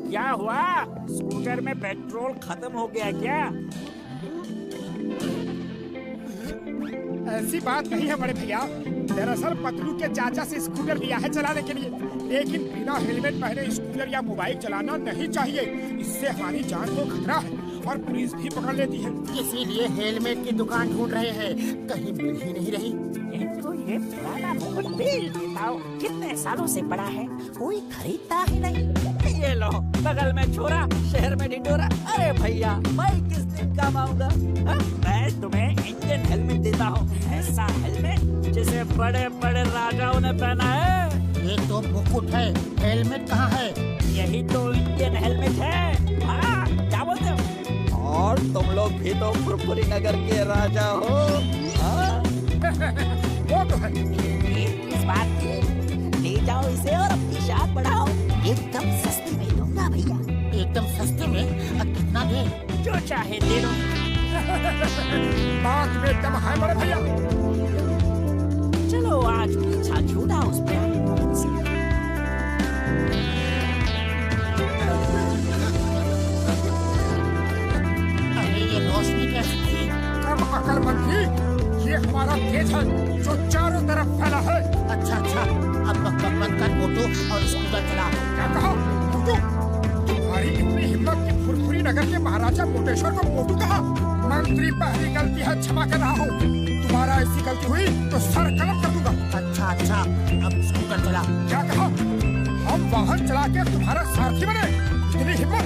क्या हुआ? स्कूटर में पेट्रोल खत्म हो गया क्या? ऐसी बात नहीं है बड़े भैया। दरअसल पतलू के चाचा से स्कूटर लिया है चलाने के लिए, लेकिन बिना हेलमेट पहने स्कूटर या मोबाइल चलाना नहीं चाहिए। इससे हमारी जान को खतरा है और पुलिस भी पकड़ लेती है। इसीलिए हेलमेट की दुकान ढूंढ रहे हैं, कहीं मिल ही नहीं रही। इनको ये पुराना मुकुट बेच देता हूँ, कितने सालों से पड़ा है, कोई खरीदता ही नहीं। ये लो, बगल में छोरा, शहर में ढिंडोरा। अरे भैया, मैं किस दिन कमाऊंगा? मैं तुम्हें इंडियन हेलमेट देता हूँ, ऐसा हेलमेट जिसे बड़े बड़े राजाओं ने पहना है। ये तो मुकुट है, हेलमेट कहाँ है? यही तो इंडियन हेलमेट है। हाँ, क्या बोलते हो? और तुम लोग भी तो फुरफुरी नगर के राजा हो। हाँ? वो तो है। इस बात की, ले जाओ इसे और अपनी शान बढ़ाओ। एकदम सस्ते में दूंगा भैया। एकदम सस्ते में? कितना दे? जो चाहे दे दो। बात में दम है बड़े भैया। चलो आज पीछा छूटा उस पे। अरे ये रोशनी कैसी थी? कम अकलमंदी, ये हमारा तेज है जो चारों तरफ फैला है। अच्छा, अब बकबक बंद कर मोटू और स्कूटर चला। क्या कहा? मोटू? तुम्हारी इतनी हिम्मत कि फुरफुरी नगर के महाराजा मोटेश्वर को मोटू कहा? मंत्री पहली गलती है, क्षमा कर रहा हूँ। तुम्हारा ऐसी गलती हुई तो सर कलम कर दूंगा। अच्छा, अब स्कूटर चला। क्या कहा? हम वाहन चला के तुम्हारा सारथी बने? इतनी हिम्मत?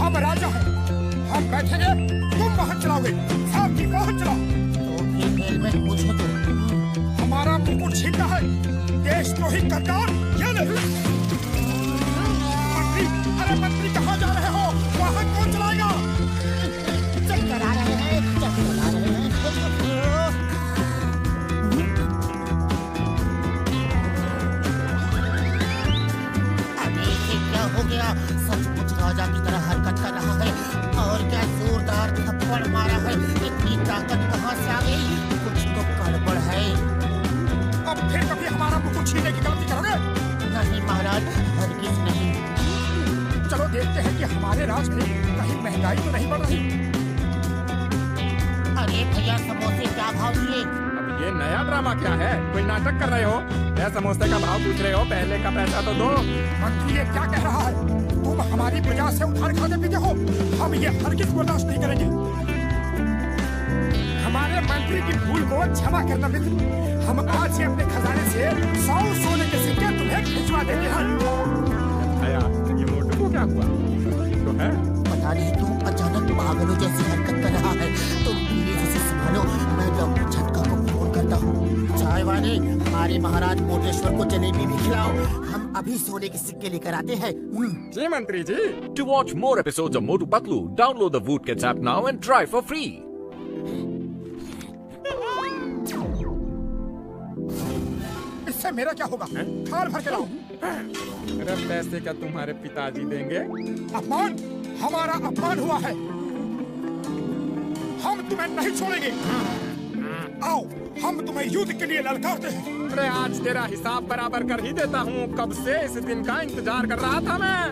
हम राजा हैं, हम बैठेंगे, तुम वाहन चलाओगे। सारथी वाहन चलाओ। तो फिर हेलमेट मुझे दो। हमारा मुकुट छीनना है, देशद्रोही गद्दार। ये नहीं। मंत्री, अरे मंत्री कहाँ जा रहे हो? वाहन कौन चलाएगा? चक्कर आ रहे हैं। अरे ये क्या हो गया? सचमुच राजा की तरह हरकत कर रहा है और क्या जोरदार थप्पड़ मारा है। इतनी ताकत कहाँ से आ गई? कुछ तो गड़बड़ है। अब फिर कभी हमारा मुकुट छीनने की गलती करोगे? नहीं महाराज, हरगिज नहीं। चलो देखते हैं कि हमारे राज में कहीं महंगाई तो नहीं बढ़ रही। अरे भैया, समोसे क्या भाव दिए? अब ये नया ड्रामा क्या है? कोई नाटक कर रहे हो? या समोसे का भाव पूछ रहे हो? पहले का पैसा तो दो। मंत्री ये क्या कह रहा है? तुम हमारी प्रजा से उधार खाते पीते हो। हम ये हरगिज बर्दाश्त नहीं करेंगे। हमारे मंत्री की भूल को क्षमा करना मित्र। हम आज ही अपने खजाने से 100 सोने के सिक्के तुम्हें भिजवा देते हैं। आया, ये मोटू को क्या हुआ? तो है पता नहीं क्यों अचानक पागलों जैसी हरकत कर रहा है। तुम प्लीज इसे संभालो, मैं डॉक्टर झटका को फोन करता हूँ। चाय वाले, हमारे महाराज मोटेश्वर को जलेबी भी खिलाओ। हम अभी सोने के सिक्के लेकर आते हैं। जी मंत्री जी। To watch more episodes of Motu Patlu, download the Voot Kids app now and try for free. इससे मेरा क्या होगा? थाल भर के लाओ। अरे पैसे क्या तुम्हारे पिताजी देंगे? अपमान, हमारा अपमान हुआ है। हम तुम्हें नहीं छोड़ेंगे। आओ, हम तुम्हें युद्ध के लिए ललकारते हैं। अरे आज तेरा हिसाब बराबर कर ही देता हूँ। कब से इस दिन का इंतजार कर रहा था मैं।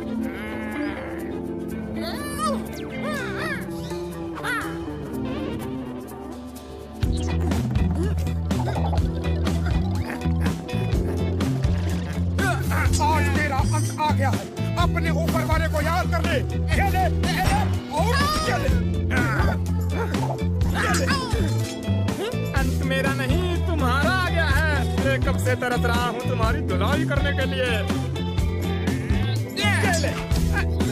आज तेरा अंत आ गया है। अपने ऊपर वाले को याद कर ले। ये ले, और ये ले। अंत मेरा नहीं, तुम्हारा आ गया है। मैं कब से तरस रहा हूँ तुम्हारी धुलाई करने के लिए। ये ले,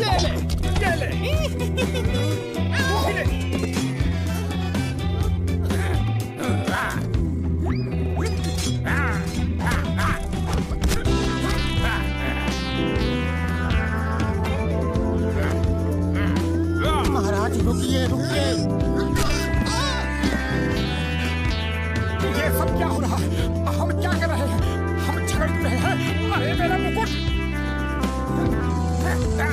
ये ले, ये ले। महाराज रुकिए। ये सब क्या हो रहा है? हम क्या कर रहे हैं? हम झगड़ रहे हैं। अरे मेरा मुकुट!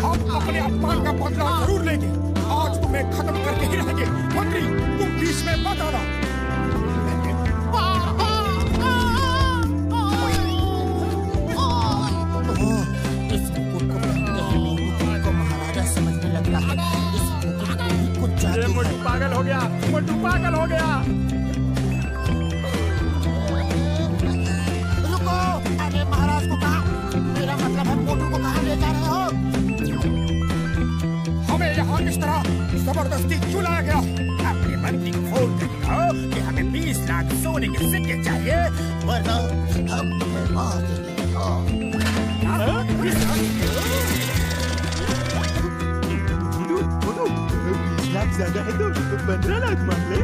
हम अपने अपमान का बदला जरूर लेंगे। आज तुम्हें खत्म करके ही रहेंगे। मंत्री, तुम बीच में मत आना। इस मुकुट को पहनते ही मोटू को महाराज पागल हो गया, मोटू पागल हो गया। रुको, अरे महाराज को कहा, मेरा मतलब है मोटू को कहाँ ले जा रहे हो? हमें यहाँ किस तरह जबरदस्ती क्यों लाया गया? अपने मंत्री को फोन करके कहो कि हमें 20 लाख सोने के सिक्के चाहिए, वरना हम तुम्हें मार देंगे। 20 लाख ज्यादा है तो 15 लाख मान ले।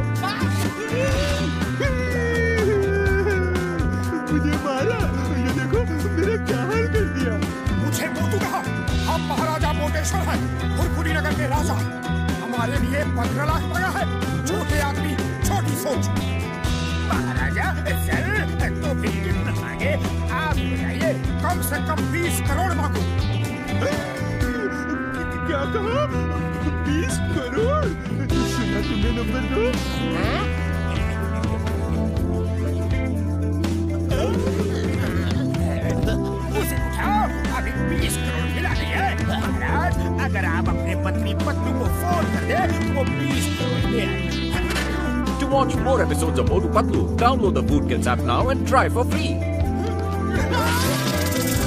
मुझे मारा, ये देखो मेरा क्या हाल कर दिया। मुझे मोटू कहा, हम महाराजा मोटेश्वर हैं, खुरखुरी नगर के राजा। हमारे लिए 15 लाख मांगा है। छोटे आदमी, छोटी सोच। महाराजा सर, तो फिर कितना मांगे आप बताइए? कम से कम 20 करोड़ मांगो। क्या कहा? 20 करोड़? सुना तुमने नंबर 2? उसे उठाओ, अभी 20 करोड़ मिला नहीं है। महाराज, अगर आप अपने पत्नी पत्नी को फोन कर दे, वो 20 करोड़ ले आए। To watch more episodes of Motu Patlu, download the Voot Kids app now and try for free.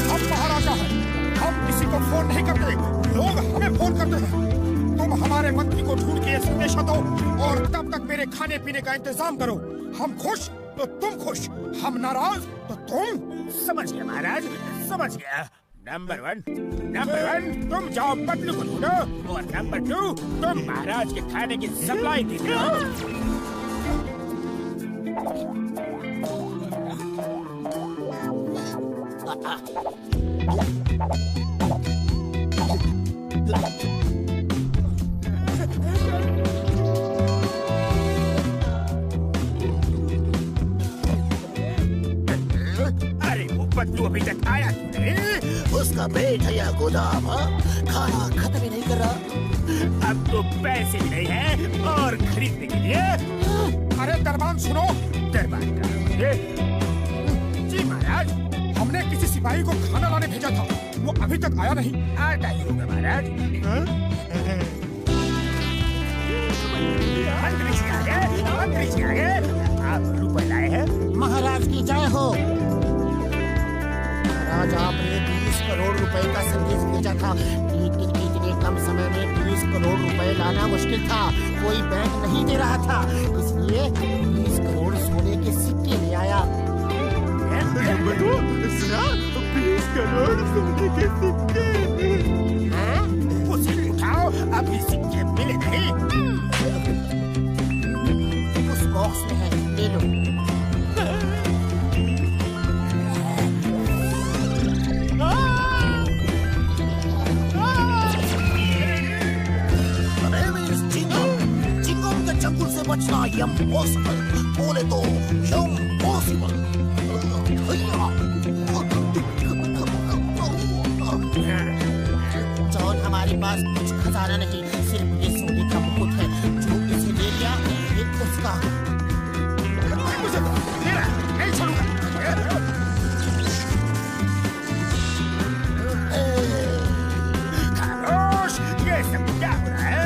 हम महाराजा हैं, हम किसी को फोन नहीं करते, लोग हमें फोन करते हैं। तुम हमारे मंत्री को ढूंढ के संदेशा दो और तब तक मेरे खाने पीने का इंतजाम करो। हम खुश तो तुम खुश, हम नाराज तो तुम। समझ गया महाराज, समझ गया। नंबर 1 तुम जाओ पतलू को ढूंढो, और नंबर 2 तुम महाराज के खाने की सप्लाई देते हो। अरे वो पतलू अभी तक आया नहीं। उसका पेट है या गोदाम, खाना खत्म ही नहीं कर रहा। अब तो पैसे नहीं है और खरीदने के लिए। अरे दरबान सुनो, दरबान का जी महाराज, हमने किसी सिपाही को खाना लाने भेजा था, वो अभी तक आया नहीं। आता ही होगा महाराज। मंत्री जी आ गए, मंत्री जी आ गए। आप रुपए लाए हैं? महाराज की जय हो। महाराज, आपने 20 करोड़ रुपए का संदेश भेजा था, लेकिन इतने कम समय में 20 करोड़ रुपए लाना मुश्किल था। कोई बैंक नहीं दे रहा था, इसलिए 20 करोड़ सोने के सिक्के ले आया। नंबर 2, सुना? 20 करोड़ सोने के सिक्के। उसे उठाओ, अभी सिक्के मिले नहीं। उस बॉक्स में है, ले लो। चिंगम के जंगल से बचना इम्पॉसिबल, बोले तो इम्पॉसिबल। जॉन, हमारे पास कुछ खजाना नहीं, सिर्फ ये सोने का मुकुट है। जो इसे ले लिया, ये उसका। नहीं छोड़ूंगा। खामोश, ये सब क्या हो रहा है?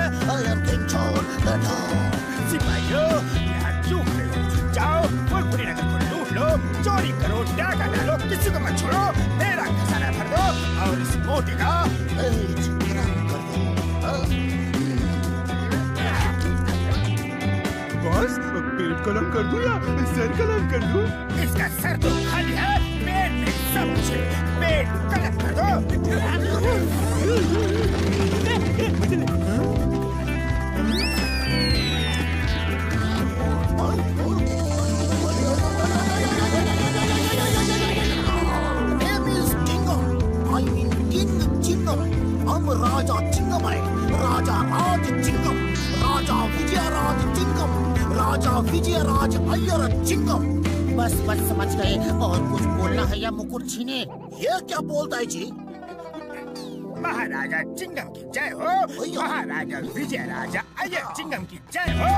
सिपाहियों, यहाँ चूक रहे हो। जाओ, खुरखुरी नगर को लूट लो, चोरी करो, डाका डालो, किसी को मत छोड़ो। मेरा खजाना भर दो और इस मोटी का बॉस, पेट कलम कर दूं या सर कलम कर दूं? इसका सर तो खाली है, पेट में सब कुछ है। पेट कलम कर दो। हम राजा चिंगम है, राजा राज चिंगम, राजा विजयराज चिंगम, राजा विजयराज अय्यर चिंगम। बस बस समझ गए। और कुछ बोलना है या मुकुट छीने? ये क्या बोलता है जी? महाराजा चिंगम की जय हो, महाराजा विजयराजा अय्यर चिंगम की जय हो।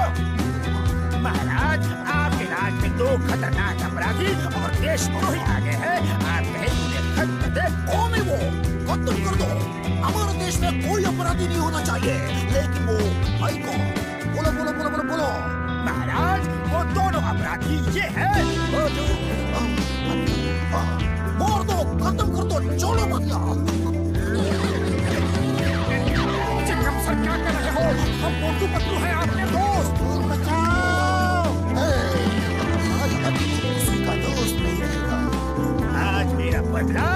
महाराज, आपके राज में 2 खतरनाक अपराधी और देशद्रोही आ गए हैं। आप कहीं उन्हें खत्म कर दे। कौन है वो? खत्म कर दो। हमारे देश में कोई अपराधी नहीं होना चाहिए, लेकिन वो भाई कौन? बोलो बोलो बोलो बोलो बोलो। महाराज वो दोनों अपराधी ये है। मार दो, खत्म कर दो, छोड़ो मत यार। चिंगम सर क्या कर रहे हो? हम मोटू पतलू हैं आपके दोस्त। बचाओ! आज किसी का दोस्त नहीं रहेगा। आज मेरा बदला